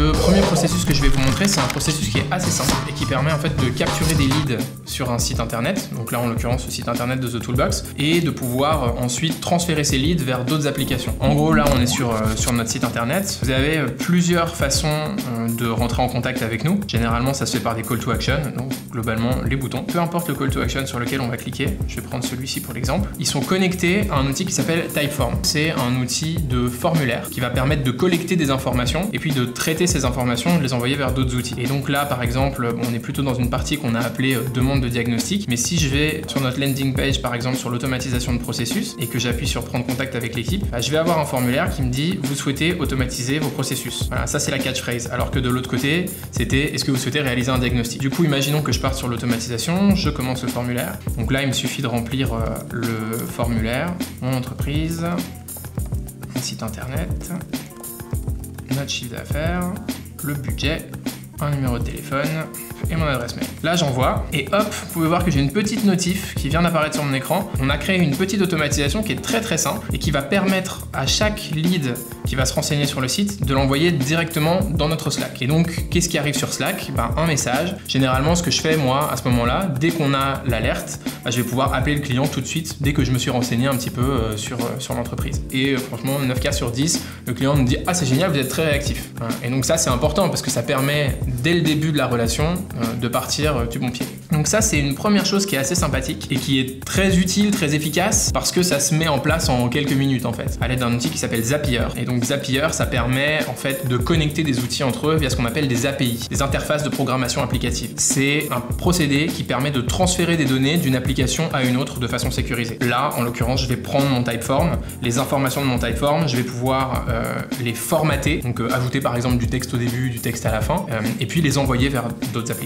Le premier processus que je vais vous montrer, c'est un processus qui est assez simple et qui permet en fait de capturer des leads sur un site internet, donc là en l'occurrence le site internet de The Toolbox, et de pouvoir ensuite transférer ces leads vers d'autres applications. En gros, là on est sur notre site internet. Vous avez plusieurs façons de rentrer en contact avec nous. Généralement, ça se fait par des call to action, donc globalement les boutons. Peu importe le call to action sur lequel on va cliquer, je vais prendre celui-ci pour l'exemple. Ils sont connectés à un outil qui s'appelle Typeform. C'est un outil de formulaire qui va permettre de collecter des informations et puis de traiter ces informations et de les envoyer vers d'autres outils. Et donc là, par exemple, on est plutôt dans une partie qu'on a appelée demande de diagnostic, mais si je vais sur notre landing page, par exemple sur l'automatisation de processus, et que j'appuie sur prendre contact avec l'équipe, je vais avoir un formulaire qui me dit vous souhaitez automatiser vos processus. Voilà, ça c'est la catchphrase. Alors que de l'autre côté, c'était est-ce que vous souhaitez réaliser un diagnostic. Du coup, imaginons que je parte sur l'automatisation, je commence le formulaire. Donc là, il me suffit de remplir le formulaire, mon entreprise, mon site internet, notre chiffre d'affaires, le budget, un numéro de téléphone et mon adresse mail. Là, j'envoie et hop, vous pouvez voir que j'ai une petite notif qui vient d'apparaître sur mon écran. On a créé une petite automatisation qui est très simple et qui va permettre à chaque lead qui va se renseigner sur le site de l'envoyer directement dans notre Slack. Et donc, qu'est-ce qui arrive sur Slack? Un message. Généralement, ce que je fais moi à ce moment-là, dès qu'on a l'alerte, je vais pouvoir appeler le client tout de suite dès que je me suis renseigné un petit peu sur l'entreprise. Et franchement, 9 cas sur 10, le client me dit « Ah, c'est génial, vous êtes très réactif. » Et donc ça, c'est important parce que ça permet, dès le début de la relation, de partir du bon pied. Donc ça, c'est une première chose qui est assez sympathique et qui est très utile, très efficace parce que ça se met en place en quelques minutes en fait, à l'aide d'un outil qui s'appelle Zapier. Et donc Zapier, ça permet en fait de connecter des outils entre eux via ce qu'on appelle des API, des interfaces de programmation applicative. C'est un procédé qui permet de transférer des données d'une application à une autre de façon sécurisée. Là, en l'occurrence, je vais prendre mon Typeform, les informations de mon Typeform, je vais pouvoir les formater, donc ajouter par exemple du texte au début, du texte à la fin, et puis les envoyer vers d'autres applications.